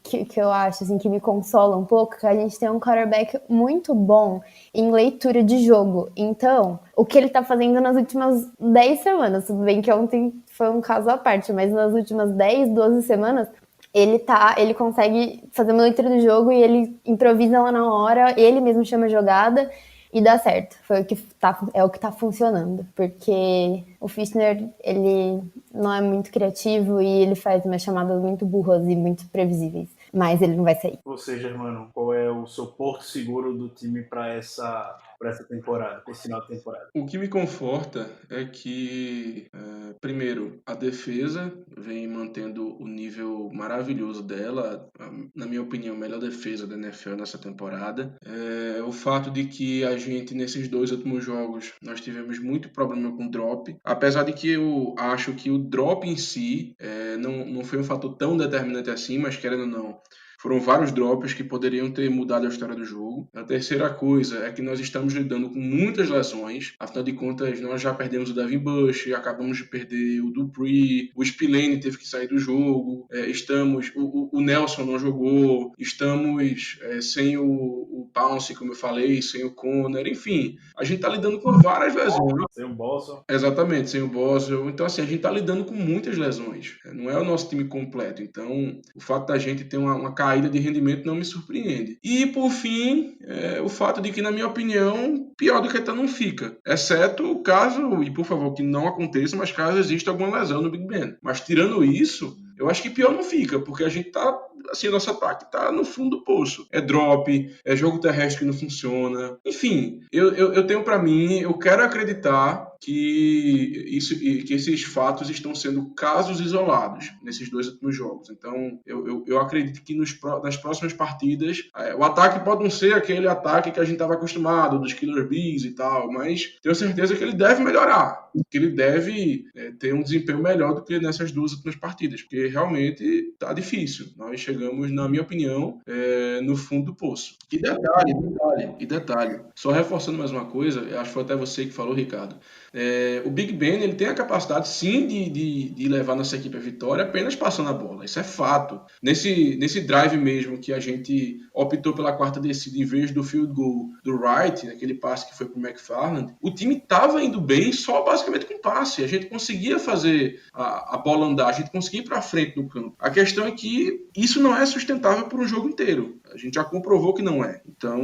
que eu acho assim, que me consola um pouco, é que a gente tem um quarterback muito bom em leitura de jogo. Então, o que ele tá fazendo nas últimas 10 semanas, tudo bem que ontem foi um caso à parte, mas nas últimas 10, 12 semanas, ele consegue fazer uma leitura do jogo e ele improvisa lá na hora, ele mesmo chama a jogada e dá certo. É o que tá funcionando, porque o Fitzner, ele não é muito criativo e ele faz umas chamadas muito burras e muito previsíveis, mas ele não vai sair. Você, Germano, qual é o seu porto seguro do time para essa temporada, para esse final de temporada? O que me conforta é que, primeiro, a defesa vem mantendo o nível maravilhoso dela, na minha opinião, a melhor defesa da NFL nessa temporada. O fato de que a gente, nesses 2 últimos jogos, nós tivemos muito problema com drop, apesar de que eu acho que o drop em si não foi um fator tão determinante assim, mas querendo ou não, foram vários drops que poderiam ter mudado a história do jogo. A terceira coisa é que nós estamos lidando com muitas lesões. Afinal de contas, nós já perdemos o Devin Bush, acabamos de perder o Dupree, o Spillane teve que sair do jogo, o Nelson não jogou, estamos sem o Pounce, como eu falei, sem o Conner, enfim. A gente está lidando com várias lesões. Sem o Boswell. Exatamente, sem o Boswell. Então, assim, a gente está lidando com muitas lesões. Não é o nosso time completo. Então, o fato da gente ter uma caída de rendimento não me surpreende. E, por fim, o fato de que, na minha opinião, pior do que tá não fica. Exceto o caso, e por favor, que não aconteça, mas caso exista alguma lesão no Big Ben. Mas tirando isso, eu acho que pior não fica, porque a gente tá, assim, nosso ataque tá no fundo do poço. É drop, é jogo terrestre que não funciona. Enfim, eu tenho pra mim, eu quero acreditar que esses fatos estão sendo casos isolados nesses 2 últimos jogos. Então, eu acredito que nas próximas partidas, o ataque pode não ser aquele ataque que a gente estava acostumado, dos Killer Bees e tal, mas tenho certeza que ele deve melhorar, que ele deve ter um desempenho melhor do que nessas 2 últimas partidas, porque realmente tá difícil. Nós chegamos, na minha opinião, no fundo do poço. E detalhe, só reforçando mais uma coisa, acho que foi até você que falou, Ricardo, o Big Ben ele tem a capacidade sim de levar nossa equipe à vitória apenas passando a bola, isso é fato. Nesse drive mesmo que a gente optou pela quarta descida em vez do field goal do Wright, aquele passe que foi pro McFarland, o time estava indo bem só basicamente com passe, a gente conseguia fazer a bola andar, a gente conseguia ir para frente no campo. A questão é que isso não é sustentável por um jogo inteiro. A gente já comprovou que não é. Então,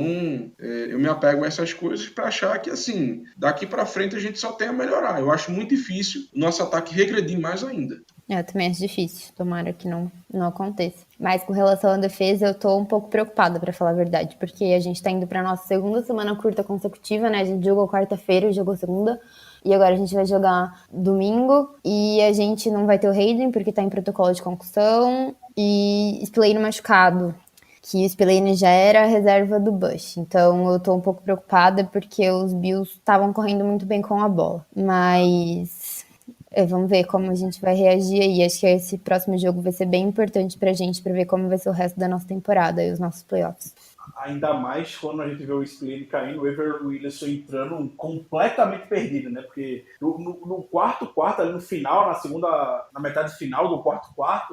eu me apego a essas coisas para achar que, assim, daqui para frente a gente só tem a melhorar. Eu acho muito difícil o nosso ataque regredir mais ainda. Eu também acho difícil. Tomara que não aconteça. Mas com relação à defesa, eu tô um pouco preocupada, para falar a verdade. Porque a gente tá indo pra nossa segunda semana curta consecutiva, né? A gente jogou quarta-feira e jogou segunda. E agora a gente vai jogar domingo. E a gente não vai ter o Hayden, porque tá em protocolo de concussão. E Spillane machucado. Que o Spillane já era a reserva do Bush. Então eu tô um pouco preocupada porque os Bills estavam correndo muito bem com a bola. Mas vamos ver como a gente vai reagir aí. Acho que esse próximo jogo vai ser bem importante pra gente, pra ver como vai ser o resto da nossa temporada e os nossos playoffs. Ainda mais quando a gente vê o Spillane caindo, o Avery Williamson entrando completamente perdido, né? Porque no quarto, ali no final, na metade final do quarto,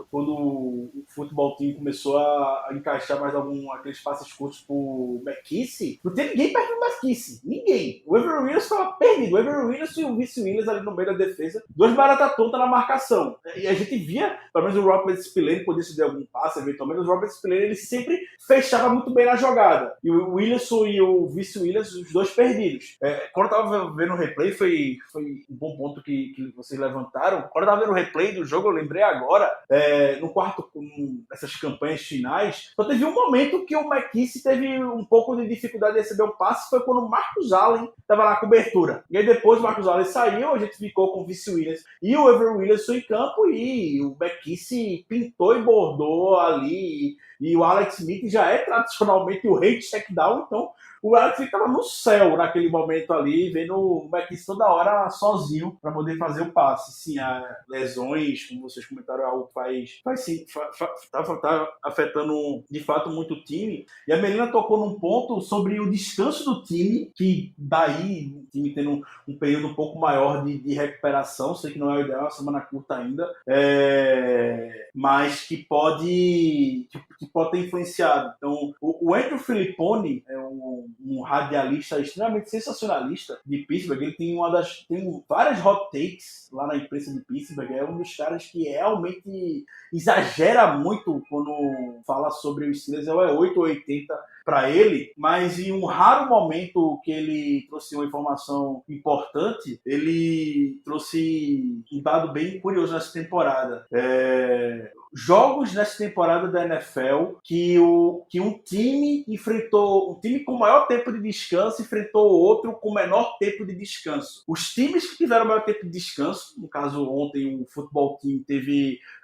quando o futebol team começou a encaixar mais aqueles passes curtos pro McKissick, não tem ninguém perto do McKissick. Ninguém. O Avery Williamson estava perdido. O Avery Williamson e o Vince Williams ali no meio da defesa, 2 baratas tontas na marcação. E a gente via, pelo menos o Robert Spillane podia se der algum passe, eventualmente, o Robert Spillane ele sempre fechava muito bem na jogada. E o Williamson e o Vince Williams, os 2 perdidos. Quando eu tava vendo o replay, foi um bom ponto que vocês levantaram. Quando eu tava vendo o replay do jogo, eu lembrei agora, nessas campanhas finais, só teve um momento que o McKissick teve um pouco de dificuldade de receber o passe, foi quando o Marcus Allen tava na cobertura. E aí depois o Marcus Allen saiu, a gente ficou com o Vince Williams e o Avery Williamson em campo, e o McKissick pintou e bordou ali. E o Alex Smith já é tradicionalmente o rei de check-down, então o Alex Smith estava no céu naquele momento ali, vendo o McKissick toda hora sozinho para poder fazer o passe. Sim, lesões, como vocês comentaram, algo faz sim, tá afetando de fato muito o time. E a Melina tocou num ponto sobre o descanso do time, que daí o time tendo um período um pouco maior de recuperação, sei que não é o ideal, é uma semana curta ainda, mas que pode ter influenciado. Então, o Andrew Filippone é um radialista extremamente sensacionalista de Pittsburgh. Ele tem várias hot takes lá na imprensa de Pittsburgh. É um dos caras que realmente exagera muito quando fala sobre os Steelers. É 8 ou 80 para ele, mas em um raro momento que ele trouxe uma informação importante, ele trouxe um dado bem curioso nessa temporada. Jogos nessa temporada da NFL que um time enfrentou, um time com maior tempo de descanso enfrentou outro com menor tempo de descanso. Os times que tiveram maior tempo de descanso, no caso ontem o futebol team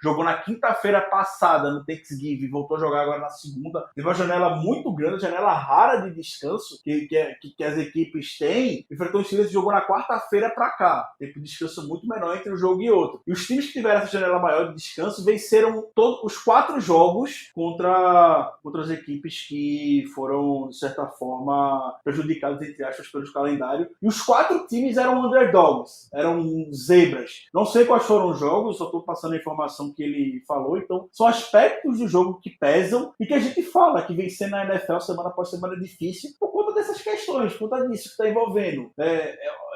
jogou na quinta-feira passada no Thanksgiving, voltou a jogar agora na segunda, teve uma janela muito grande, janela rara de descanso que as equipes têm, enfrentou os times que jogou na quarta-feira para cá, tempo de descanso muito menor entre um jogo e outro. E os times que tiveram essa janela maior de descanso venceram todos os 4 jogos contra as equipes que foram, de certa forma, prejudicadas, entre aspas, pelo calendário. E os 4 times eram underdogs, eram zebras. Não sei quais foram os jogos, só estou passando a informação que ele falou. Então, são aspectos do jogo que pesam e que a gente fala que vencer na NFL semana após semana é difícil por conta dessas questões, por conta disso que está envolvendo.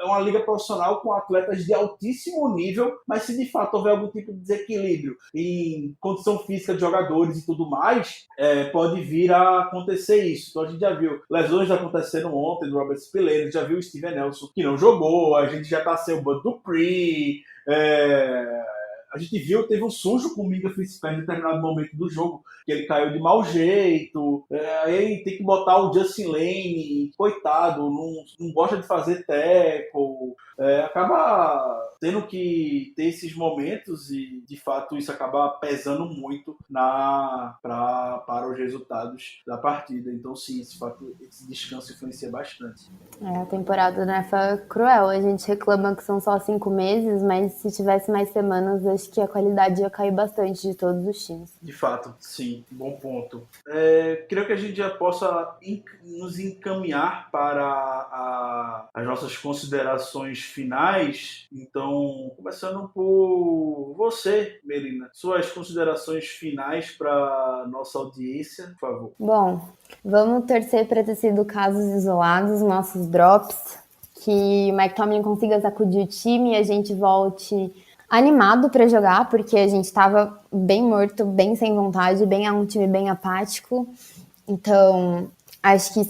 é uma liga profissional com atletas de altíssimo nível, mas se de fato houver algum tipo de desequilíbrio em condição física de jogadores e tudo mais, pode vir a acontecer isso. Então a gente já viu lesões acontecendo ontem do Robert Spillane, já viu o Steven Nelson que não jogou, a gente já está sem o Bud Dupree, a gente viu, teve um sujo com o Minka Fitzpatrick em determinado momento do jogo, que ele caiu de mau jeito, aí tem que botar o Justin Lane, coitado, não gosta de fazer tackle, acaba tendo que ter esses momentos e, de fato, isso acaba pesando muito para os resultados da partida. Então, sim, esse descanso influencia bastante. A temporada da NFL é cruel. A gente reclama que são só 5 meses, mas se tivesse mais semanas, acho que a qualidade ia cair bastante de todos os times. De fato, sim. Bom ponto. Creio que a gente já possa nos encaminhar para as nossas considerações finais. Então, começando por você, Melina. Suas considerações finais para nossa audiência, por favor. Bom, vamos torcer para ter sido casos isolados, nossos drops, que o Mike Tomlin consiga sacudir o time e a gente volte animado para jogar, porque a gente estava bem morto, bem sem vontade, um time bem apático. Então, acho que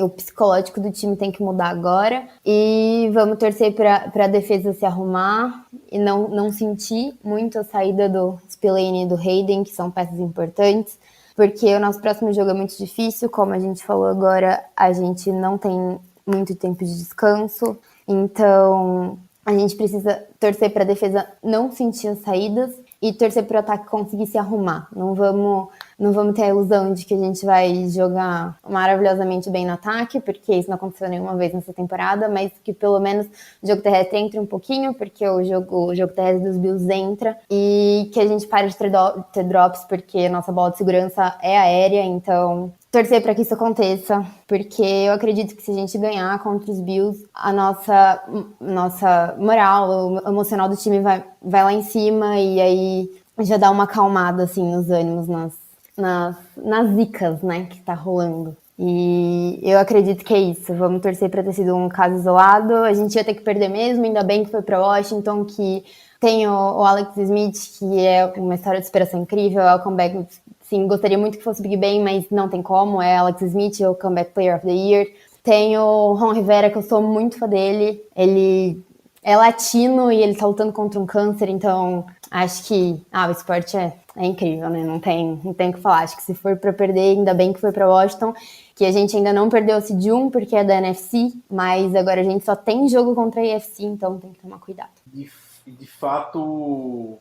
o psicológico do time tem que mudar agora. E vamos torcer para a defesa se arrumar e não sentir muito a saída do Spillane e do Hayden, que são peças importantes, porque o nosso próximo jogo é muito difícil. Como a gente falou agora, a gente não tem muito tempo de descanso. Então, a gente precisa torcer para a defesa não sentir as saídas e torcer para o ataque conseguir se arrumar. Não vamos ter a ilusão de que a gente vai jogar maravilhosamente bem no ataque, porque isso não aconteceu nenhuma vez nessa temporada, mas que pelo menos o jogo terrestre entre um pouquinho, porque o jogo terrestre dos Bills entra, e que a gente pare de ter drops, porque a nossa bola de segurança é aérea. Então, torcer para que isso aconteça, porque eu acredito que se a gente ganhar contra os Bills, a nossa moral, o emocional do time vai lá em cima, e aí já dá uma acalmada assim nos ânimos, nas zicas, né, que tá rolando. E eu acredito que é isso. Vamos torcer para ter sido um caso isolado. A gente ia ter que perder mesmo, ainda bem que foi para Washington, que tem o Alex Smith, que é uma história de superação incrível, é o comeback. Sim, gostaria muito que fosse Big Ben, mas não tem como. É Alex Smith, o Comeback Player of the Year. Tem o Ron Rivera, que eu sou muito fã dele. Ele é latino e ele tá lutando contra um câncer, então acho que o esporte é incrível, né? Não tem o que falar. Acho que se for pra perder, ainda bem que foi pra Washington, que a gente ainda não perdeu o Seed 1 porque é da NFC, mas agora a gente só tem jogo contra a AFC, então tem que tomar cuidado. De fato,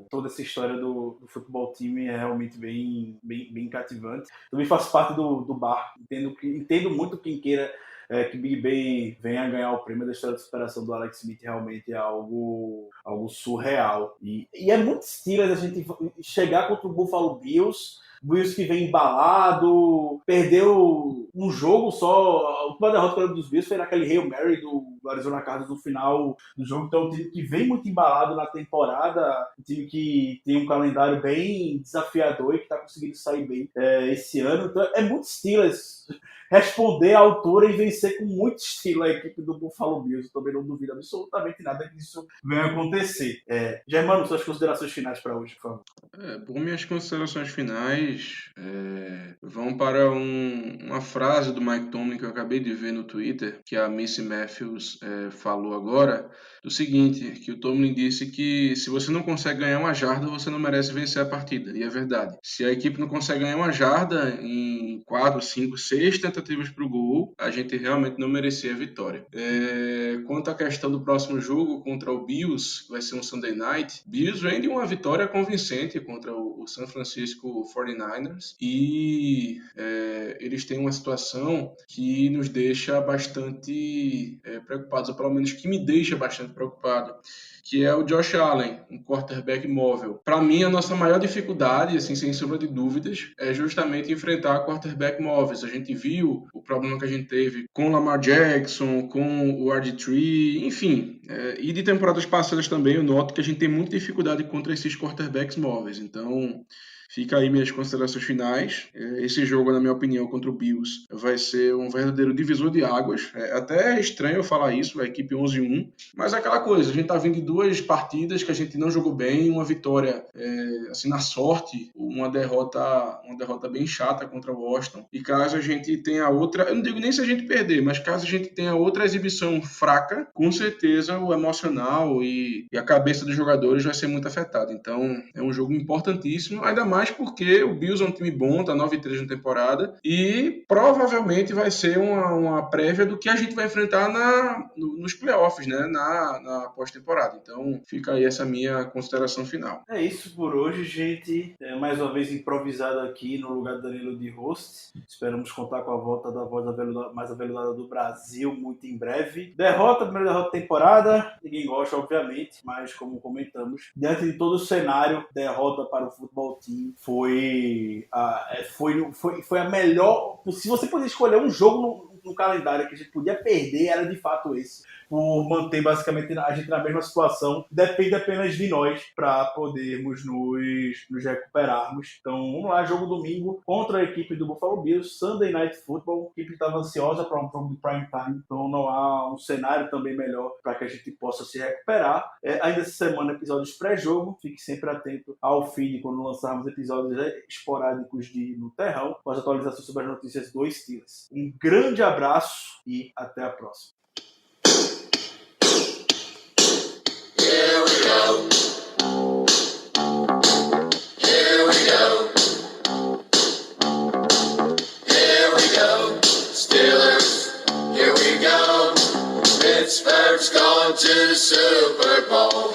toda essa história do futebol time é realmente bem cativante. Também faço parte do barco. Entendo muito quem queira que Big Ben venha a ganhar o prêmio da história de superação do Alex Smith. Realmente é algo surreal. E é muito estilo a gente chegar contra o Buffalo Bills que vem embalado, perdeu um jogo só. A última derrota dos Bills foi naquele Hail Mary do Arizona Cardinals no final do jogo. Então, é um time que vem muito embalado na temporada, um time que tem um calendário bem desafiador e que está conseguindo sair bem esse ano. Então, é muito Steelers responder à altura e vencer com muito estilo a equipe do Buffalo Bills. Eu também não duvido absolutamente nada que isso venha acontecer. Germano, suas considerações finais para hoje, por favor. Por minhas considerações finais vão para uma frase do Mike Tomlin que eu acabei de ver no Twitter, que a Missy Matthews falou agora, do seguinte, que o Tomlin disse que se você não consegue ganhar uma jarda, você não merece vencer a partida, e é verdade. Se a equipe não consegue ganhar uma jarda em 4, 5, 6 tentativas para o gol, a gente realmente não merecia a vitória. Quanto à questão do próximo jogo contra o Bills, que vai ser um Sunday Night, Bills vem de uma vitória convincente contra o San Francisco 49ers e eles têm uma situação que nos deixa bastante preocupados, ou pelo menos que me deixa bastante preocupado, que é o Josh Allen, um quarterback móvel. Para mim, a nossa maior dificuldade, assim, sem sombra de dúvidas, é justamente enfrentar quarterback móveis. A gente viu o problema que a gente teve com o Lamar Jackson, com o RG3, enfim. E de temporadas passadas também eu noto que a gente tem muita dificuldade contra esses quarterbacks móveis. Então, Fica aí minhas considerações finais. Esse jogo, na minha opinião, contra o Bills vai ser um verdadeiro divisor de águas. É até estranho eu falar isso, a equipe 11-1, mas é aquela coisa, a gente tá vindo de 2 partidas que a gente não jogou bem, uma vitória assim na sorte, uma derrota bem chata contra o Washington, e caso a gente tenha outra, eu não digo nem se a gente perder, mas caso a gente tenha outra exibição fraca, com certeza o emocional e a cabeça dos jogadores vai ser muito afetado. Então é um jogo importantíssimo, ainda mais porque o Bills é um time bom, tá 9-3 na temporada, e provavelmente vai ser uma prévia do que a gente vai enfrentar nos playoffs, né, na pós-temporada. Então fica aí essa minha consideração final. É isso por hoje, gente. Mais uma vez improvisado aqui no lugar do Danilo de host. Esperamos contar com a volta da voz mais aveludada do Brasil muito em breve. Primeira derrota da temporada. Ninguém gosta, obviamente, mas como comentamos, diante de todo o cenário, derrota para o futebol team foi a melhor. Se você puder escolher um jogo no calendário que a gente podia perder, era de fato esse. Por manter basicamente a gente na mesma situação, depende apenas de nós para podermos nos recuperarmos. Então vamos lá, jogo domingo contra a equipe do Buffalo Bills, Sunday Night Football. A equipe estava ansiosa para um jogo de prime time, então não há um cenário também melhor para que a gente possa se recuperar. Ainda essa semana, episódios pré-jogo, fique sempre atento ao feed quando lançarmos episódios esporádicos no Terrão, com as atualizações sobre as notícias do Steelers. Um grande abraço e até a próxima. Here we go. Here we go. Here we go. Steelers, here we go. Pittsburgh's going to the Super Bowl.